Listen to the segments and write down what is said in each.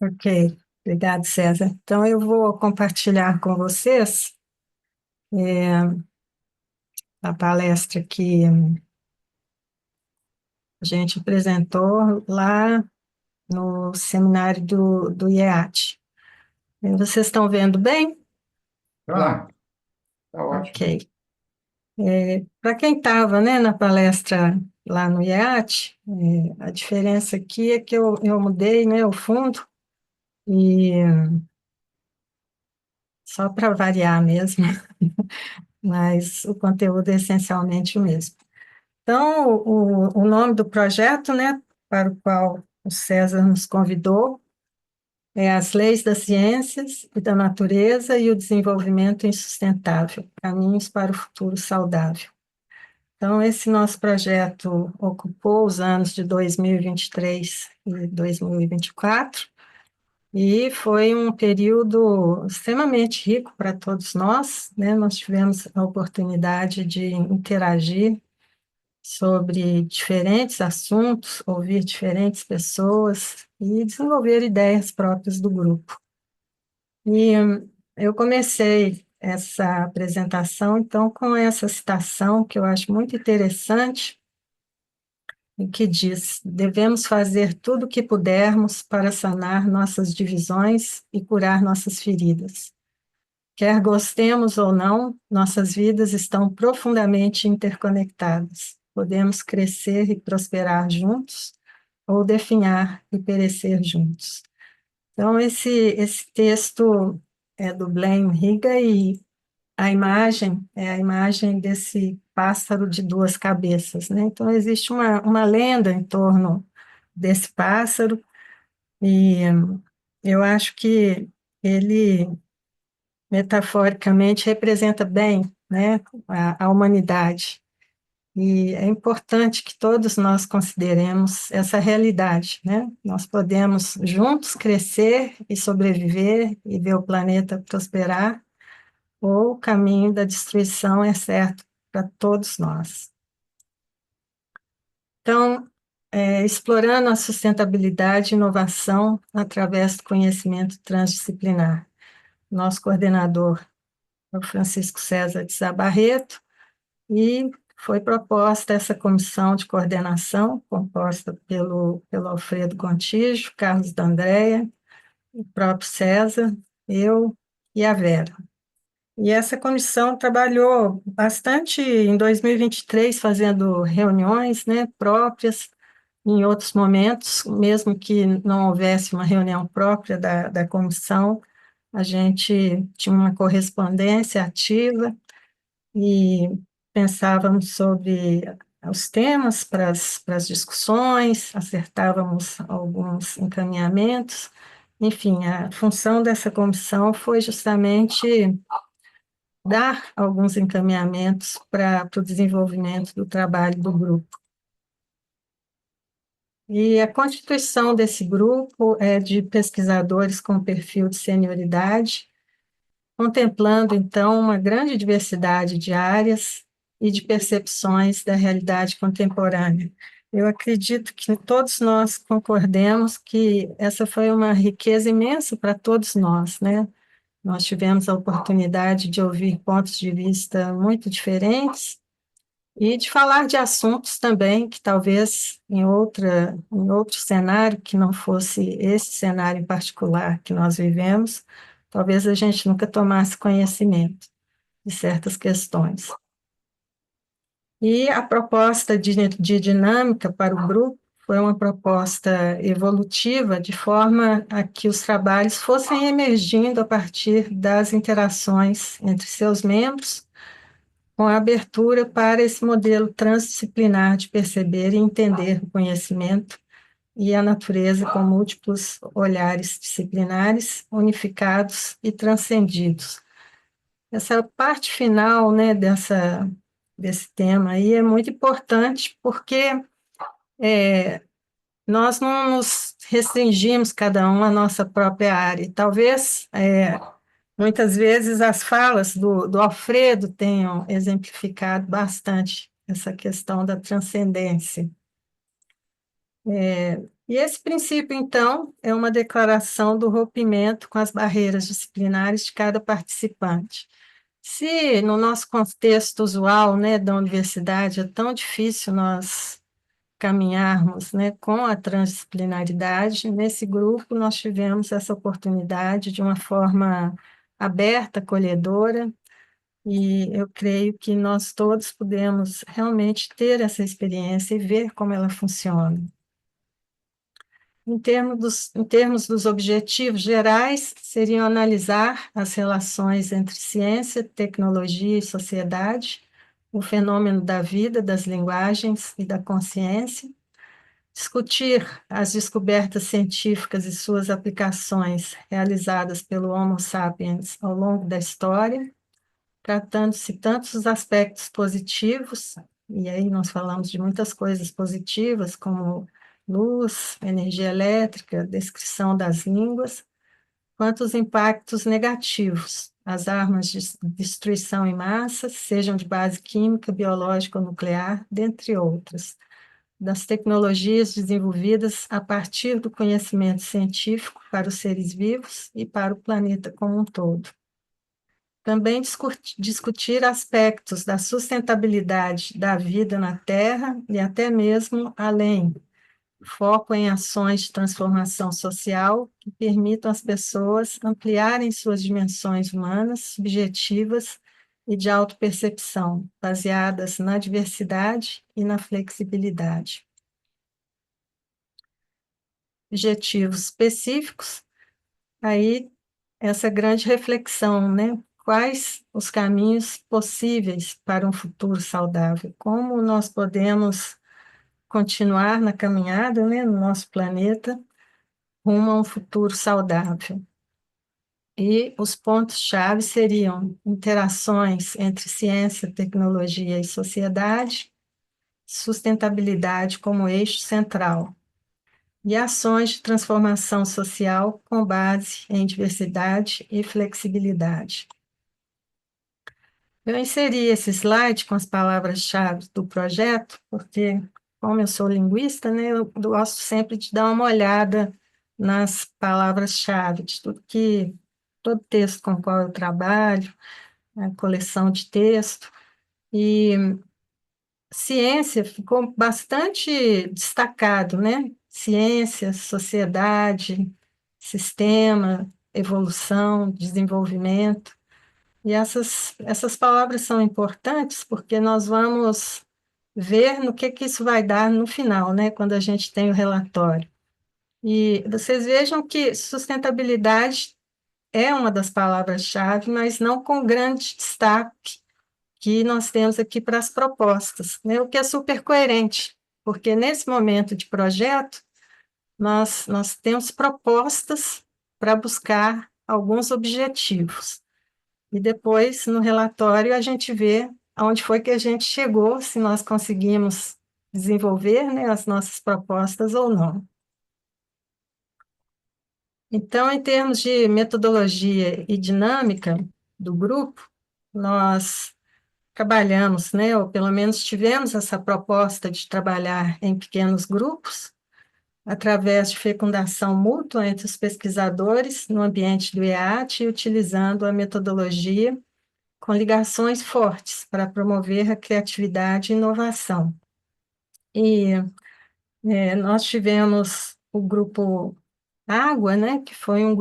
Ok, obrigado, César. Então, eu vou compartilhar com vocês a palestra que a gente apresentou lá no seminário do IEAT. Vocês estão vendo bem? Ah, tá ótimo. Ok. Para quem estava, né, na palestra lá no IEAT, a diferença aqui é que eu mudei, né, o fundo, e só para variar mesmo, mas o conteúdo é essencialmente o mesmo. Então, o nome do projeto, né, para o qual o César nos convidou, é As Leis das Ciências e da Natureza e o Desenvolvimento Insustentável, Caminhos para o Futuro Saudável. Então, esse nosso projeto ocupou os anos de 2023 e 2024, e foi um período extremamente rico para todos nós, né? Nós tivemos a oportunidade de interagir sobre diferentes assuntos, ouvir diferentes pessoas e desenvolver ideias próprias do grupo. E eu comecei essa apresentação, então, com essa citação que eu acho muito interessante, e que diz: devemos fazer tudo o que pudermos para sanar nossas divisões e curar nossas feridas. Quer gostemos ou não, nossas vidas estão profundamente interconectadas. Podemos crescer e prosperar juntos, ou definhar e perecer juntos. Então, esse texto é do Blaine Higa, e a imagem é a imagem desse pássaro de duas cabeças, né? Então, existe uma lenda em torno desse pássaro, e eu acho que ele metaforicamente representa bem, né, a humanidade. E é importante que todos nós consideremos essa realidade, né? Nós podemos juntos crescer e sobreviver e ver o planeta prosperar, ou o caminho da destruição é certo para todos nós. Então, explorando a sustentabilidade e inovação através do conhecimento transdisciplinar. Nosso coordenador é o Francisco César de Sá Barreto, e foi proposta essa comissão de coordenação, composta pelo Alfredo Gontijo, Carlos D'Andrea, o próprio César, eu e a Vera. E essa comissão trabalhou bastante em 2023, fazendo reuniões, né, próprias. Em outros momentos, mesmo que não houvesse uma reunião própria da comissão, a gente tinha uma correspondência ativa e pensávamos sobre os temas para as discussões, acertávamos alguns encaminhamentos. Enfim, a função dessa comissão foi justamente dar alguns encaminhamentos para o desenvolvimento do trabalho do grupo. E a constituição desse grupo é de pesquisadores com perfil de senioridade, contemplando, então, uma grande diversidade de áreas e de percepções da realidade contemporânea. Eu acredito que todos nós concordemos que essa foi uma riqueza imensa para todos nós, né? Nós tivemos a oportunidade de ouvir pontos de vista muito diferentes e de falar de assuntos também que talvez em outro cenário, que não fosse esse cenário em particular que nós vivemos, talvez a gente nunca tomasse conhecimento de certas questões. E a proposta de dinâmica para o grupo foi uma proposta evolutiva, de forma a que os trabalhos fossem emergindo a partir das interações entre seus membros, com a abertura para esse modelo transdisciplinar de perceber e entender o conhecimento e a natureza com múltiplos olhares disciplinares, unificados e transcendidos. Essa parte final, né, desse tema aí é muito importante, porque nós não nos restringimos cada um à nossa própria área. Talvez, muitas vezes, as falas do Alfredo tenham exemplificado bastante essa questão da transcendência. E esse princípio, então, é uma declaração do rompimento com as barreiras disciplinares de cada participante. Se no nosso contexto usual, né, da universidade, é tão difícil nós caminharmos, né, com a transdisciplinaridade, nesse grupo nós tivemos essa oportunidade de uma forma aberta, acolhedora, e eu creio que nós todos podemos realmente ter essa experiência e ver como ela funciona. Em termos dos objetivos gerais, seriam analisar as relações entre ciência, tecnologia e sociedade, o fenômeno da vida, das linguagens e da consciência, discutir as descobertas científicas e suas aplicações realizadas pelo Homo sapiens ao longo da história, tratando-se tanto dos aspectos positivos, e aí nós falamos de muitas coisas positivas, como luz, energia elétrica, descrição das línguas, quanto os impactos negativos, as armas de destruição em massa, sejam de base química, biológica ou nuclear, dentre outras, das tecnologias desenvolvidas a partir do conhecimento científico para os seres vivos e para o planeta como um todo. Também discutir aspectos da sustentabilidade da vida na Terra e até mesmo além, foco em ações de transformação social que permitam às pessoas ampliarem suas dimensões humanas, subjetivas e de autopercepção, baseadas na diversidade e na flexibilidade. Objetivos específicos, aí essa grande reflexão, né? Quais os caminhos possíveis para um futuro saudável? Como nós podemos continuar na caminhada, né, no nosso planeta, rumo a um futuro saudável? E os pontos-chave seriam interações entre ciência, tecnologia e sociedade, sustentabilidade como eixo central, e ações de transformação social com base em diversidade e flexibilidade. Eu inseri esse slide com as palavras-chave do projeto, porque, como eu sou linguista, né, eu gosto sempre de dar uma olhada nas palavras-chave, de todo texto com o qual eu trabalho, a coleção de texto, e ciência ficou bastante destacado, né? Ciência, sociedade, sistema, evolução, desenvolvimento. E essas palavras são importantes porque nós vamos ver no que isso vai dar no final, né? Quando a gente tem o relatório. E vocês vejam que sustentabilidade é uma das palavras-chave, mas não com grande destaque que nós temos aqui para as propostas, né? O que é super coerente, porque nesse momento de projeto, nós temos propostas para buscar alguns objetivos. E depois, no relatório, a gente vê aonde foi que a gente chegou, se nós conseguimos desenvolver, né, as nossas propostas ou não. Então, em termos de metodologia e dinâmica do grupo, nós trabalhamos, né, ou pelo menos tivemos essa proposta de trabalhar em pequenos grupos, através de fecundação mútua entre os pesquisadores no ambiente do IEAT, utilizando a metodologia com ligações fortes para promover a criatividade e inovação. E nós tivemos o grupo Água, né, que foi um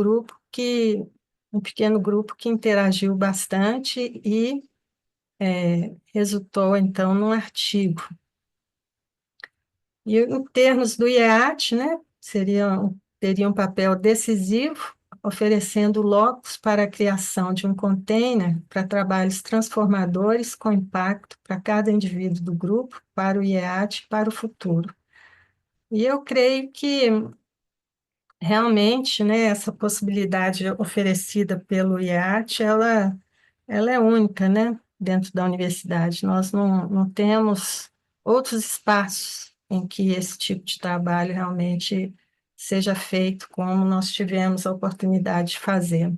pequeno grupo que interagiu bastante e resultou, então, num artigo. E em termos do IEAT, né, teria um papel decisivo, oferecendo locos para a criação de um container para trabalhos transformadores com impacto para cada indivíduo do grupo, para o IEAT e para o futuro. E eu creio que realmente, né, essa possibilidade oferecida pelo IEAT, ela é única, né, dentro da universidade. Nós não temos outros espaços em que esse tipo de trabalho realmente seja feito como nós tivemos a oportunidade de fazer.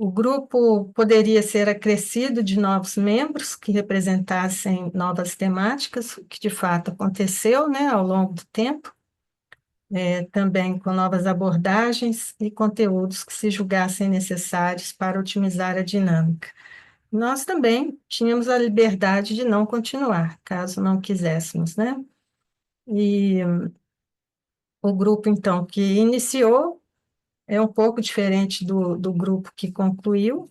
O grupo poderia ser acrescido de novos membros que representassem novas temáticas, o que de fato aconteceu, né, ao longo do tempo, também com novas abordagens e conteúdos que se julgassem necessários para otimizar a dinâmica. Nós também tínhamos a liberdade de não continuar, caso não quiséssemos, né? E o grupo, então, que iniciou é um pouco diferente do grupo que concluiu,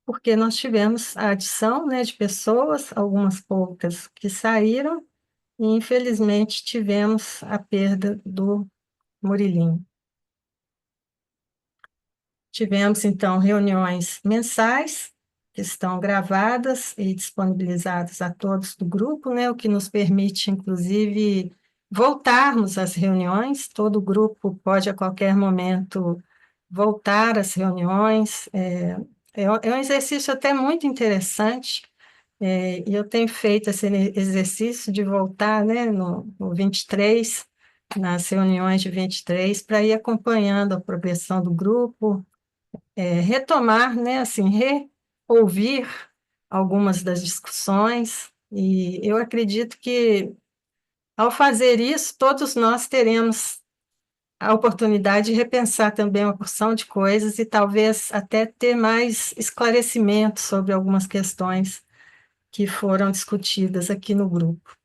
porque nós tivemos a adição, né, de pessoas, algumas poucas que saíram, e infelizmente tivemos a perda do Murilinho. Tivemos, então, reuniões mensais, que estão gravadas e disponibilizadas a todos do grupo, né, o que nos permite, inclusive, voltarmos às reuniões. Todo o grupo pode, a qualquer momento, voltar às reuniões. É um exercício até muito interessante, e eu tenho feito esse exercício de voltar, né, no 23, nas reuniões de 23, para ir acompanhando a progressão do grupo, retomar, né, assim, reouvir algumas das discussões, e eu acredito que, ao fazer isso, todos nós teremos a oportunidade de repensar também uma porção de coisas e talvez até ter mais esclarecimento sobre algumas questões que foram discutidas aqui no grupo.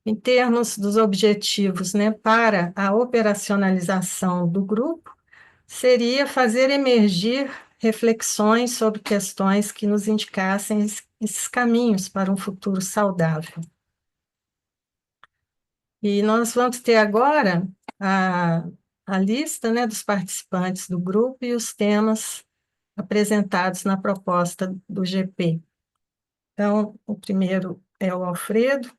Em termos dos objetivos, né, para a operacionalização do grupo, seria fazer emergir reflexões sobre questões que nos indicassem esses caminhos para um futuro saudável. E nós vamos ter agora a, a lista, né, dos participantes do grupo e os temas apresentados na proposta do GP. Então, o primeiro é o Alfredo,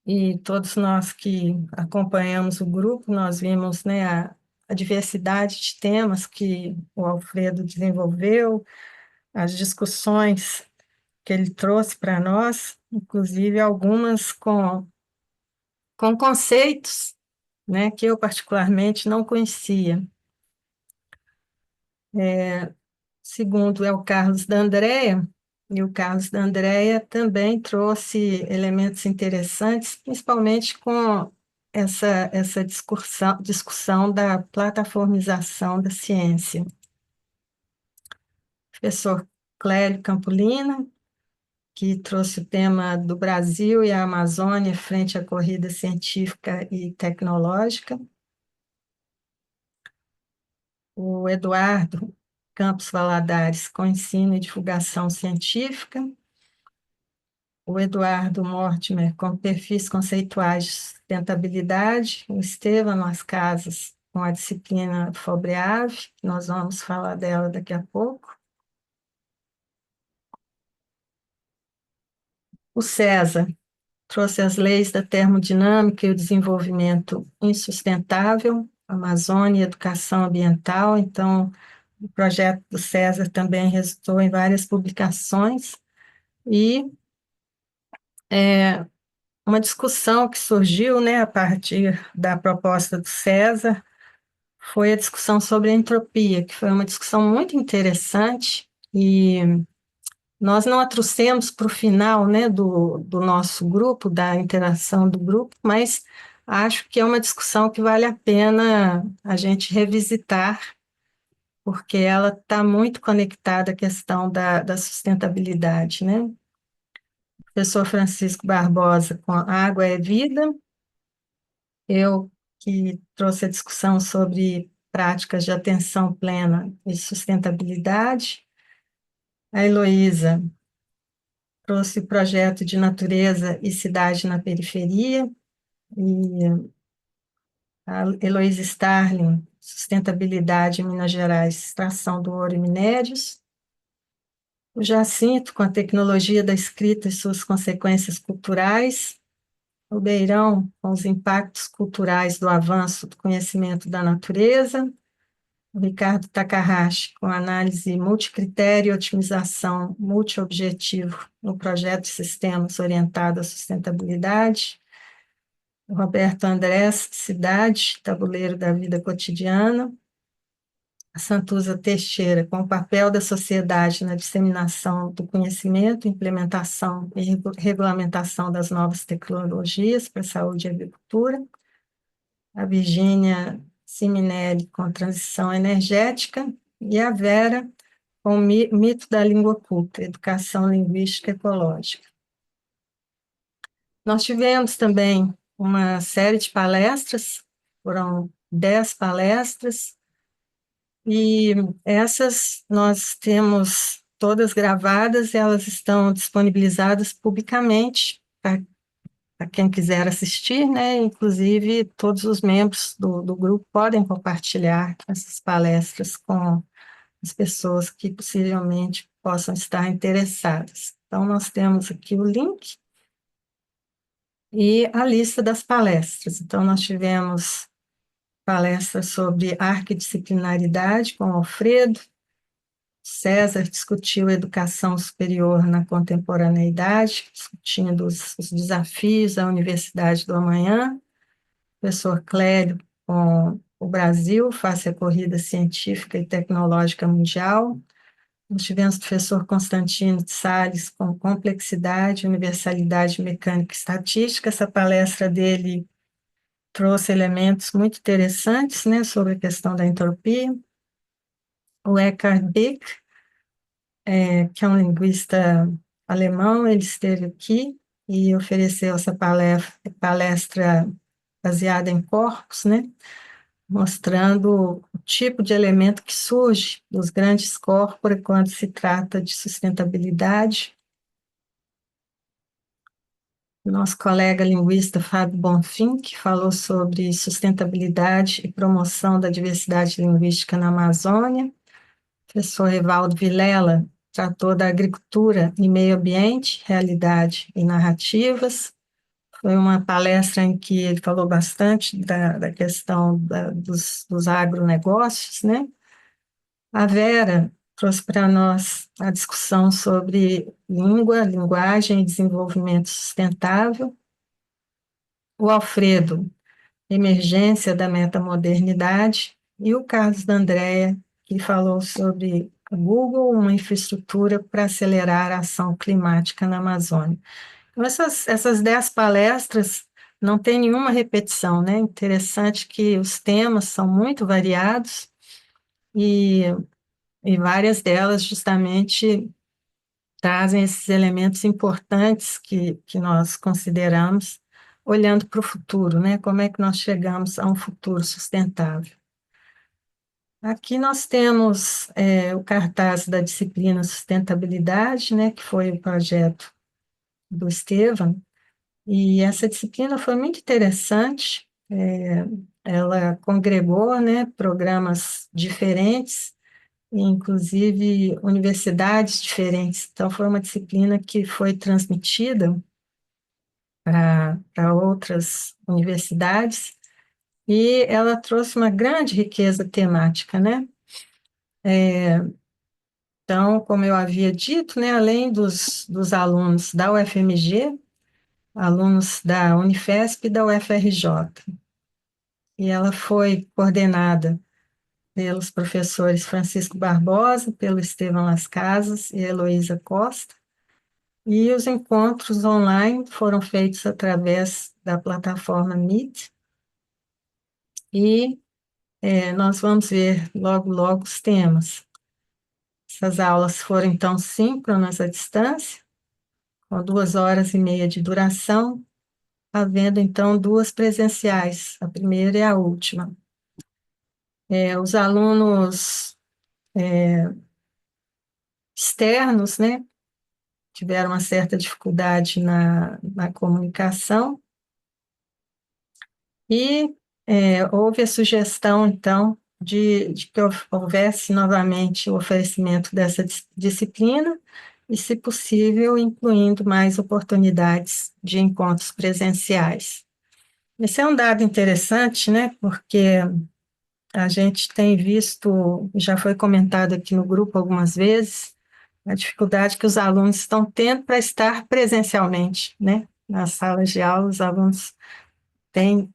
e todos nós que acompanhamos o grupo, nós vimos, né, a diversidade de temas que o Alfredo desenvolveu, as discussões que ele trouxe para nós, inclusive algumas com conceitos, né, que eu particularmente não conhecia. Segundo é o Carlos da Andrea, e o Carlos da Andrea também trouxe elementos interessantes, principalmente com essa discussão da plataformização da ciência. O professor Clélio Campolina, que trouxe o tema do Brasil e a Amazônia frente à corrida científica e tecnológica. O Eduardo Campos Valadares, com ensino e divulgação científica. O Eduardo Mortimer, com perfis conceituais de sustentabilidade. O Estevam Las Casas, com a disciplina Fobreave, que nós vamos falar dela daqui a pouco. O César trouxe as leis da termodinâmica e o desenvolvimento insustentável, Amazônia e educação ambiental. Então, o projeto do César também resultou em várias publicações, e uma discussão que surgiu, né, a partir da proposta do César foi a discussão sobre a entropia, que foi uma discussão muito interessante, e nós não a trouxemos para o final, né, do nosso grupo, da interação do grupo, mas acho que é uma discussão que vale a pena a gente revisitar, porque ela está muito conectada à questão da sustentabilidade, né? O professor Francisco Barbosa, com Água é Vida, eu que trouxe a discussão sobre práticas de atenção plena e sustentabilidade, a Heloísa trouxe o projeto de natureza e cidade na periferia, e a Heloísa Starling, sustentabilidade em Minas Gerais, extração do ouro e minérios, o Jacinto, com a tecnologia da escrita e suas consequências culturais, o Beirão, com os impactos culturais do avanço do conhecimento da natureza, o Ricardo Takahashi, com análise multicritério e otimização multiobjetivo no projeto de sistemas orientado à sustentabilidade, o Roberto Andrés, Cidade, Tabuleiro da Vida Cotidiana, Santuza Teixeira, com o papel da sociedade na disseminação do conhecimento, implementação e regulamentação das novas tecnologias para a saúde e agricultura. A Virgínia Siminelli, com transição energética. E a Vera, com o mito da língua culta, educação linguística ecológica. Nós tivemos também uma série de palestras, foram 10 palestras, e essas nós temos todas gravadas, e elas estão disponibilizadas publicamente para quem quiser assistir, né? Inclusive, todos os membros do grupo podem compartilhar essas palestras com as pessoas que possivelmente possam estar interessadas. Então, nós temos aqui o link e a lista das palestras. Então, nós tivemos palestras sobre arquidisciplinaridade com Alfredo. César discutiu educação superior na contemporaneidade, discutindo os desafios da Universidade do Amanhã. Professor Clélio, com o Brasil, face à corrida científica e tecnológica mundial. Nós tivemos o professor Constantino de Sales, com complexidade, universalidade mecânica e estatística. Essa palestra dele trouxe elementos muito interessantes, né, sobre a questão da entropia. O Eckhard Beck, que é um linguista alemão, ele esteve aqui e ofereceu essa palestra baseada em corpos, né, mostrando o tipo de elemento que surge dos grandes corpos quando se trata de sustentabilidade. Nosso colega linguista Fábio Bonfim, que falou sobre sustentabilidade e promoção da diversidade linguística na Amazônia. O professor Evaldo Vilela tratou da agricultura e meio ambiente, realidade e narrativas. Foi uma palestra em que ele falou bastante da questão dos agronegócios, né? A Vera trouxe para nós a discussão sobre língua, linguagem e desenvolvimento sustentável. O Alfredo, emergência da metamodernidade, e o Carlos D'Andrea, que falou sobre a Google, uma infraestrutura para acelerar a ação climática na Amazônia. Então, essas 10 palestras não tem nenhuma repetição, né? Interessante que os temas são muito variados e várias delas justamente trazem esses elementos importantes que nós consideramos olhando para o futuro, né? Como é que nós chegamos a um futuro sustentável? Aqui nós temos o cartaz da disciplina Sustentabilidade, né? Que foi o projeto do Estevam, e essa disciplina foi muito interessante. Ela congregou, né, programas diferentes, inclusive universidades diferentes. Então, foi uma disciplina que foi transmitida para outras universidades, e ela trouxe uma grande riqueza temática, né? Então, como eu havia dito, né, além dos alunos da UFMG, alunos da Unifesp e da UFRJ, e ela foi coordenada pelos professores Francisco Barbosa, pelo Estevão Las Casas e Heloísa Costa, e os encontros online foram feitos através da plataforma Meet, e nós vamos ver logo, logo os temas. Essas aulas foram, então, síncronas à distância, com 2 horas e meia de duração, havendo, então, 2 presenciais, a primeira e a última. Os alunos externos, né, tiveram uma certa dificuldade na comunicação, e houve a sugestão, então, de que houvesse novamente o oferecimento dessa disciplina, e, se possível, incluindo mais oportunidades de encontros presenciais. Esse é um dado interessante, né, porque a gente tem visto, já foi comentado aqui no grupo algumas vezes, a dificuldade que os alunos estão tendo para estar presencialmente, né, nas salas de aula. Os alunos tem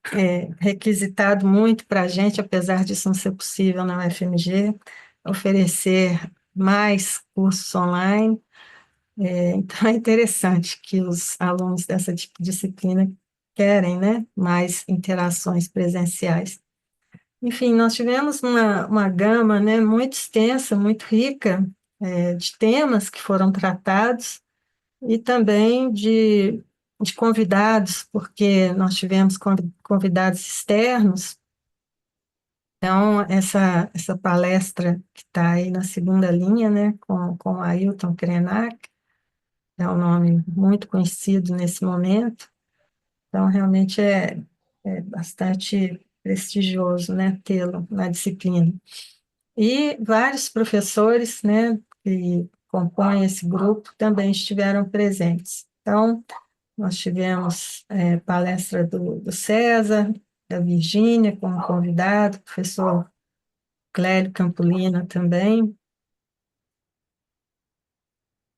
requisitado muito para a gente, apesar disso não ser possível na UFMG, oferecer mais cursos online. Então, é interessante que os alunos dessa disciplina querem, né, mais interações presenciais. Enfim, nós tivemos uma gama, né, muito extensa, muito rica, de temas que foram tratados e também de convidados, porque nós tivemos convidados externos. Então, essa palestra que está aí na segunda linha, né, com o Ailton Krenak, é um nome muito conhecido nesse momento, então realmente é bastante prestigioso, né, tê-lo na disciplina. E vários professores, né, que compõem esse grupo também estiveram presentes. Então, nós tivemos palestra do César, da Virgínia como convidado, professor Clélio Campolina também,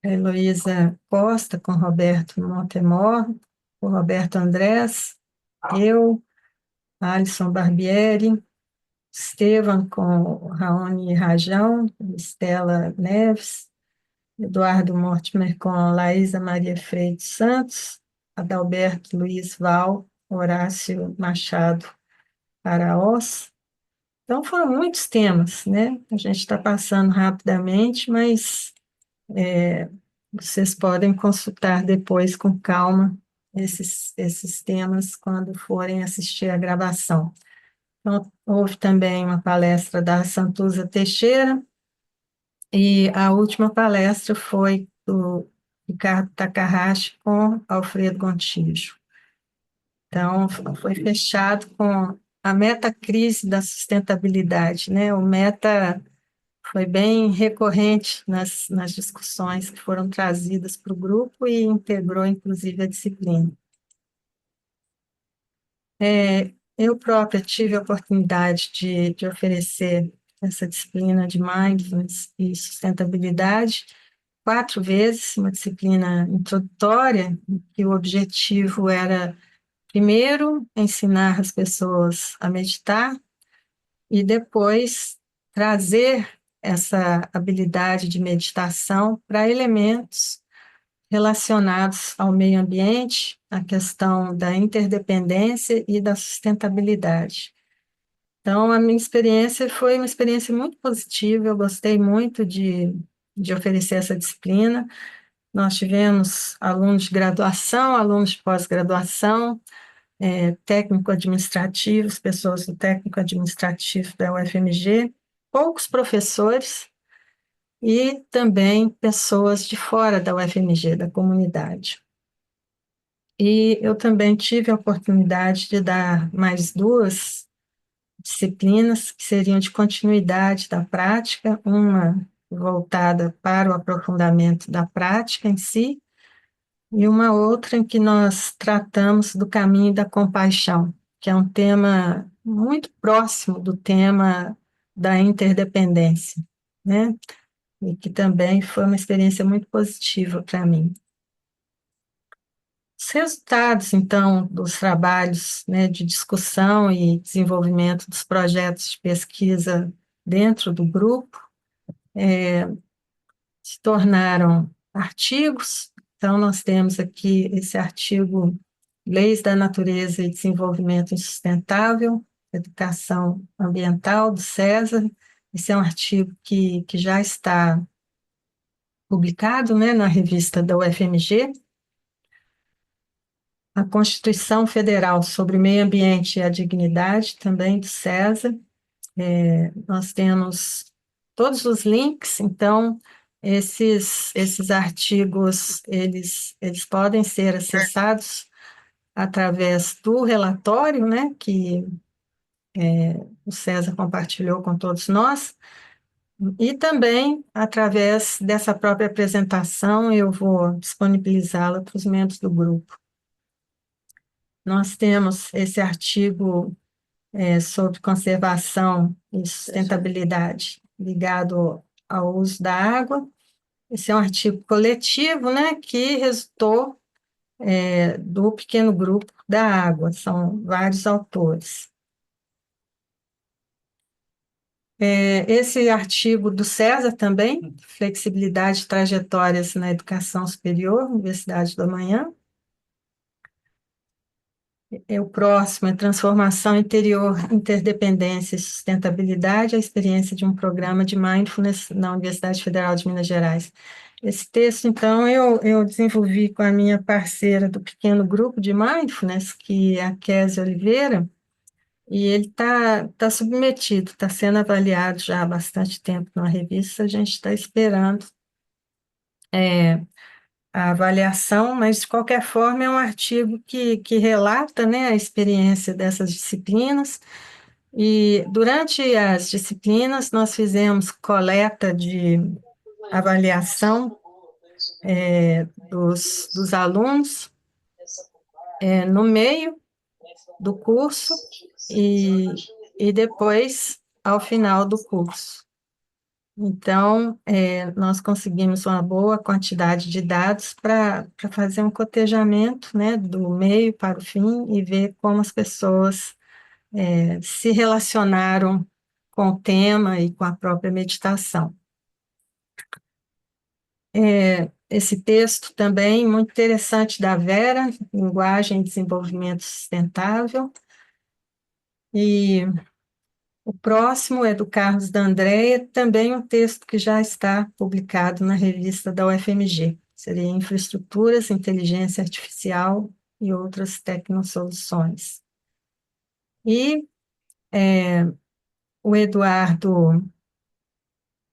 a Heloísa Costa com Roberto Montemor, o Roberto Andrés, eu, Alisson Barbieri, Estevam com Raoni Rajão, Estela Neves, Eduardo Mortimer com Laísa Maria Freire dos Santos, Adalberto Luiz Val, Horácio Machado Araós. Então, foram muitos temas, né? A gente está passando rapidamente, mas vocês podem consultar depois com calma esses temas quando forem assistir a gravação. Então, houve também uma palestra da Santuza Teixeira, e a última palestra foi do Ricardo Takahashi com Alfredo Gontijo. Então, foi fechado com a metacrise da sustentabilidade, né? O meta foi bem recorrente nas discussões que foram trazidas para o grupo e integrou, inclusive, a disciplina. Eu própria tive a oportunidade de oferecer essa disciplina de Mindfulness e sustentabilidade 4 vezes, uma disciplina introdutória, que o objetivo era, primeiro, ensinar as pessoas a meditar e depois trazer essa habilidade de meditação para elementos relacionados ao meio ambiente, a questão da interdependência e da sustentabilidade. Então, a minha experiência foi uma experiência muito positiva, eu gostei muito de oferecer essa disciplina. Nós tivemos alunos de graduação, alunos de pós-graduação, técnico-administrativos, pessoas do técnico-administrativo da UFMG, poucos professores e também pessoas de fora da UFMG, da comunidade. E eu também tive a oportunidade de dar mais 2 disciplinas que seriam de continuidade da prática, uma voltada para o aprofundamento da prática em si, e uma outra em que nós tratamos do caminho da compaixão, que é um tema muito próximo do tema da interdependência, né? E que também foi uma experiência muito positiva para mim. Os resultados, então, dos trabalhos, né, de discussão e desenvolvimento dos projetos de pesquisa dentro do grupo se tornaram artigos. Então, nós temos aqui esse artigo Leis da Natureza e Desenvolvimento Sustentável, Educação Ambiental, do César. Esse é um artigo que já está publicado, né, na revista da UFMG. A Constituição Federal sobre o Meio Ambiente e a Dignidade, também do César. Nós temos todos os links, então, esses artigos, eles podem ser acessados através do relatório, né, que o César compartilhou com todos nós, e também através dessa própria apresentação, eu vou disponibilizá-la para os membros do grupo. Nós temos esse artigo sobre conservação e sustentabilidade ligado ao uso da água. Esse é um artigo coletivo, né, que resultou do pequeno grupo da água, são vários autores. Esse artigo do César também, Flexibilidade de Trajetórias na Educação Superior, Universidade do Amanhã. O próximo é Transformação Interior, Interdependência e Sustentabilidade, a experiência de um programa de Mindfulness na Universidade Federal de Minas Gerais. Esse texto, então, eu desenvolvi com a minha parceira do pequeno grupo de Mindfulness, que é a Kézia Oliveira, e ele tá submetido, está sendo avaliado já há bastante tempo na revista, a gente está esperando a avaliação, mas, de qualquer forma, é um artigo que relata, né, a experiência dessas disciplinas, e durante as disciplinas nós fizemos coleta de avaliação dos alunos no meio do curso e depois ao final do curso. Então, nós conseguimos uma boa quantidade de dados para fazer um cotejamento, né, do meio para o fim e ver como as pessoas se relacionaram com o tema e com a própria meditação. Esse texto também muito interessante da Vera, Linguagem e Desenvolvimento Sustentável, e o próximo é do Carlos D'Andrea, também um texto que já está publicado na revista da UFMG. Seria Infraestruturas, Inteligência Artificial e Outras Tecnosoluções. E o Eduardo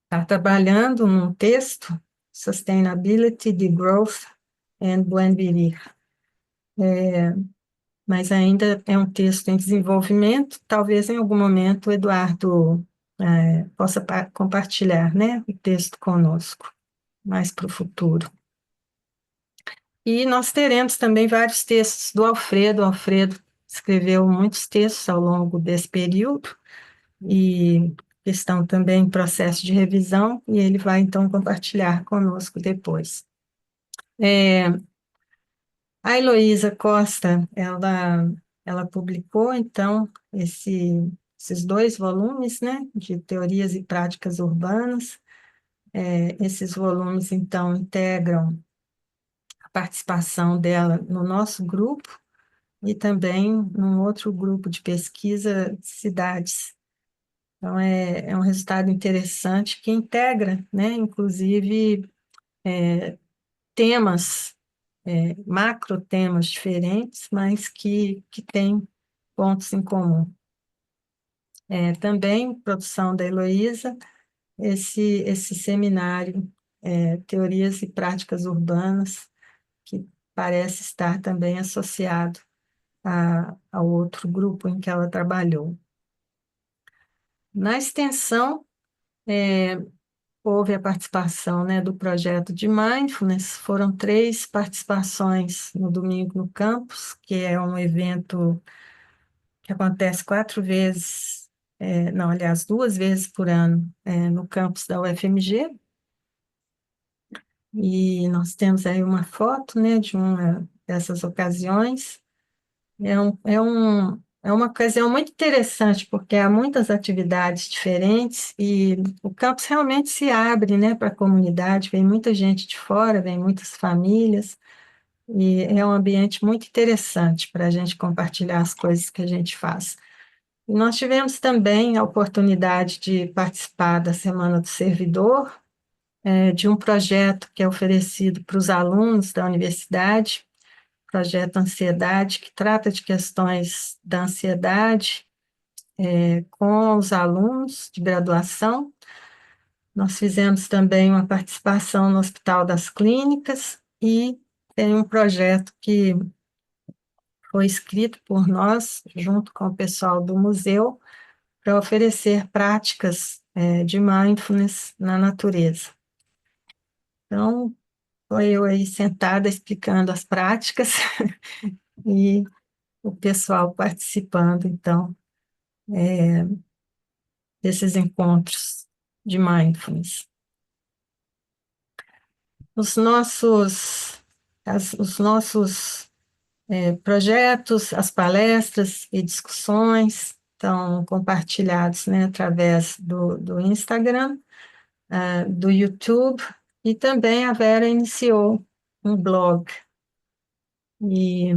está trabalhando num texto, Sustainability, Degrowth and Buen-Vivir. Mas ainda é um texto em desenvolvimento, talvez em algum momento o Eduardo possa compartilhar, né, o texto conosco, mais para o futuro. E nós teremos também vários textos do Alfredo. O Alfredo escreveu muitos textos ao longo desse período, e estão também em processo de revisão, e ele vai, então, compartilhar conosco depois. A Heloísa Costa, ela publicou, então, esses 2 volumes, né, de Teorias e Práticas Urbanas. Esses volumes, então, integram a participação dela no nosso grupo e também num outro grupo de pesquisa de cidades. Então, é um resultado interessante que integra, né, inclusive, temas, macro temas diferentes, mas que têm pontos em comum. Também, produção da Heloísa, esse seminário, Teorias e Práticas Urbanas, que parece estar também associado ao outro grupo em que ela trabalhou. Na extensão, houve a participação, né, do projeto de Mindfulness, foram 3 participações no Domingo no Campus, que é um evento que acontece 4 vezes, não, aliás, 2 vezes por ano, no campus da UFMG, e nós temos aí uma foto, né, de uma dessas ocasiões. É uma ocasião muito interessante, porque há muitas atividades diferentes e o campus realmente se abre, né, para a comunidade, vem muita gente de fora, vem muitas famílias, e é um ambiente muito interessante para a gente compartilhar as coisas que a gente faz. E nós tivemos também a oportunidade de participar da Semana do Servidor, de um projeto que é oferecido para os alunos da universidade, projeto Ansiedade, que trata de questões da ansiedade com os alunos de graduação. Nós fizemos também uma participação no Hospital das Clínicas e tem um projeto que foi escrito por nós, junto com o pessoal do museu, para oferecer práticas de mindfulness na natureza. Então, estou eu aí sentada explicando as práticas e o pessoal participando, então, desses encontros de mindfulness. Os nossos os nossos projetos, as palestras e discussões estão compartilhados, né, através do Instagram, do YouTube, e também a Vera iniciou um blog. E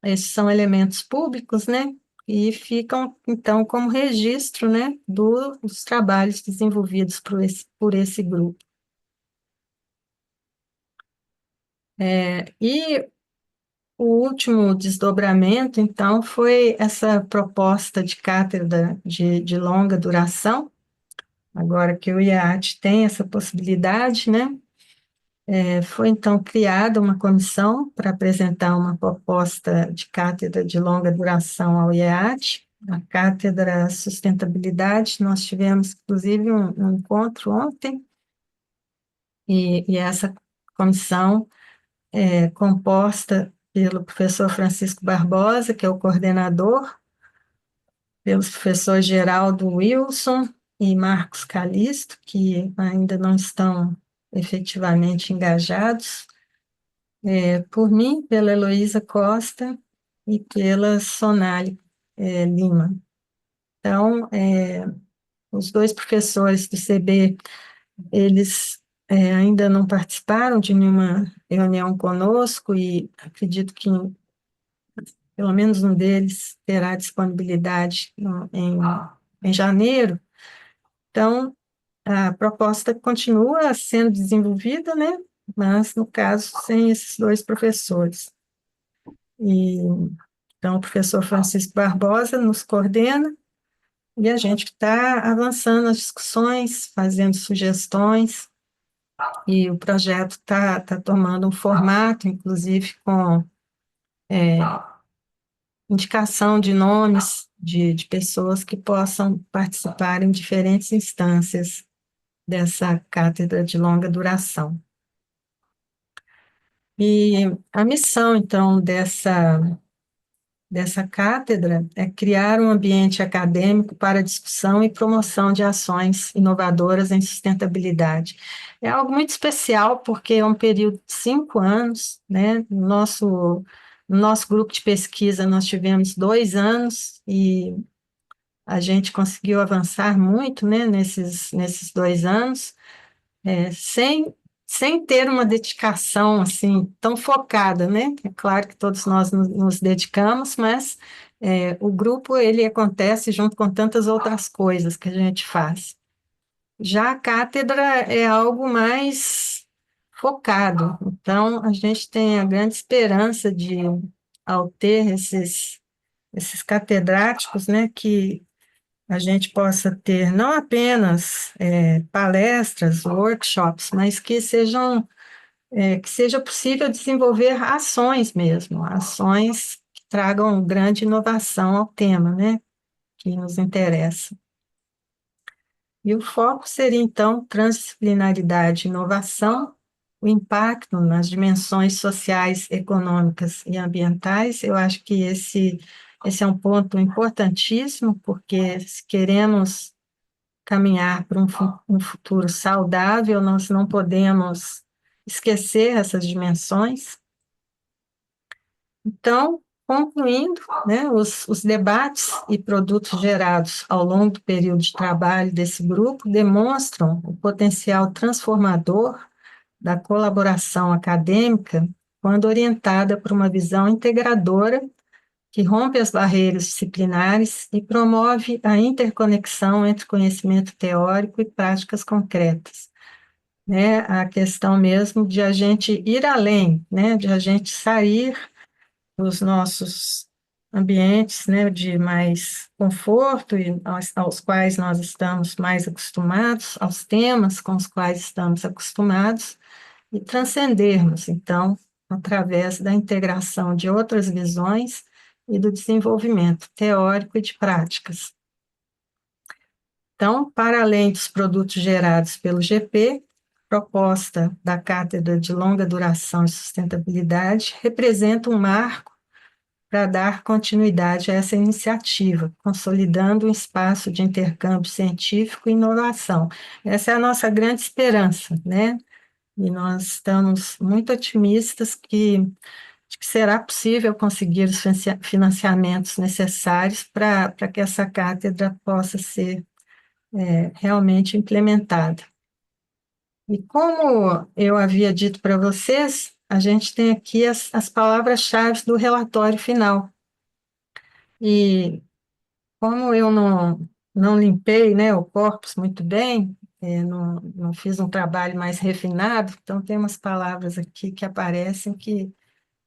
esses são elementos públicos, né, e ficam, então, como registro, né, dos trabalhos desenvolvidos por esse grupo. E o último desdobramento, então, foi essa proposta de cátedra de longa duração, agora que o IAT tem essa possibilidade, né? Foi, então, criada uma comissão para apresentar uma proposta de cátedra de longa duração ao IEAT, a Cátedra Sustentabilidade. Nós tivemos, inclusive, um encontro ontem, e essa comissão composta pelo professor Francisco Barbosa, que é o coordenador, pelo professor Geraldo Wilson e Marcos Calisto, que ainda não estão efetivamente engajados, por mim, pela Heloísa Costa e pela Sonali Lima. Então, os dois professores do CB, eles ainda não participaram de nenhuma reunião conosco, e acredito que pelo menos um deles terá disponibilidade em janeiro. Então, a proposta continua sendo desenvolvida, né? Mas, no caso, sem esses dois professores. Então, o professor Francisco Barbosa nos coordena, e a gente está avançando nas discussões, fazendo sugestões, e o projeto está tomando um formato, inclusive com indicação de nomes de pessoas que possam participar em diferentes instâncias dessa cátedra de longa duração. E a missão, então, dessa cátedra é criar um ambiente acadêmico para discussão e promoção de ações inovadoras em sustentabilidade. É algo muito especial, porque é um período de 5 anos, né? No nosso grupo de pesquisa, nós tivemos 2 anos, e a gente conseguiu avançar muito, né, nesses 2 anos, sem ter uma dedicação assim tão focada, né? É claro que todos nós nos dedicamos, mas o grupo, ele acontece junto com tantas outras coisas que a gente faz. Já a cátedra é algo mais focado, então a gente tem a grande esperança de, ao ter esses catedráticos, né, que a gente possa ter não apenas palestras, workshops, mas que seja possível desenvolver ações mesmo, ações que tragam grande inovação ao tema, né, que nos interessa. E o foco seria, então, transdisciplinaridade e inovação, o impacto nas dimensões sociais, econômicas e ambientais. Eu acho que esse é um ponto importantíssimo, porque se queremos caminhar para um futuro saudável, nós não podemos esquecer essas dimensões. Então, concluindo, né, os debates e produtos gerados ao longo do período de trabalho desse grupo demonstram o potencial transformador da colaboração acadêmica, quando orientada por uma visão integradora que rompe as barreiras disciplinares e promove a interconexão entre conhecimento teórico e práticas concretas, né? A questão mesmo de a gente ir além, né? De a gente sair dos nossos ambientes, né? De mais conforto, e aos quais nós estamos mais acostumados, aos temas com os quais estamos acostumados, e transcendermos, então, através da integração de outras visões e do desenvolvimento teórico e de práticas. Então, para além dos produtos gerados pelo GP, a proposta da Cátedra de Longa Duração e Sustentabilidade representa um marco para dar continuidade a essa iniciativa, consolidando um espaço de intercâmbio científico e inovação. Essa é a nossa grande esperança, né? e nós estamos muito otimistas de que será possível conseguir os financiamentos necessários para que essa cátedra possa ser realmente implementada. E como eu havia dito para vocês, a gente tem aqui as palavras-chave do relatório final. E como eu não limpei, né, o corpus muito bem, não fiz um trabalho mais refinado, então tem umas palavras aqui que aparecem que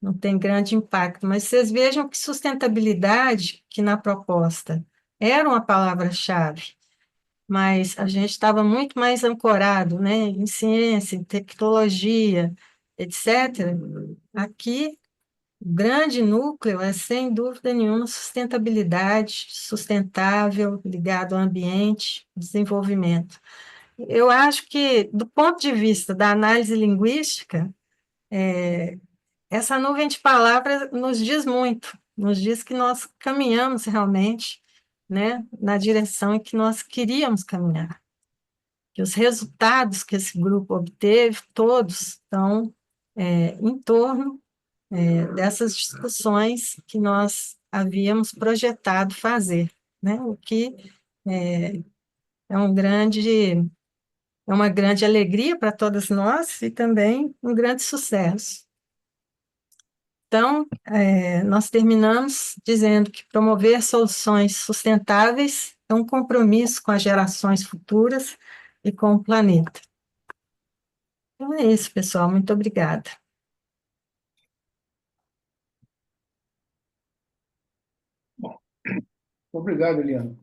não tem grande impacto, mas vocês vejam que sustentabilidade, que na proposta era uma palavra-chave, mas a gente estava muito mais ancorado, né, em ciência, em tecnologia, etc. Aqui, o grande núcleo é, sem dúvida nenhuma, sustentabilidade, sustentável, ligado ao ambiente, desenvolvimento. Eu acho que, do ponto de vista da análise linguística, essa nuvem de palavras nos diz muito, nos diz que nós caminhamos realmente, né, na direção em que nós queríamos caminhar, que os resultados que esse grupo obteve, todos estão em torno dessas discussões que nós havíamos projetado fazer, né, o que é, é é uma grande alegria para todas nós e também um grande sucesso. Então, nós terminamos dizendo que promover soluções sustentáveis é um compromisso com as gerações futuras e com o planeta. Então é isso, pessoal. Muito obrigada. Bom, obrigado, Eliana.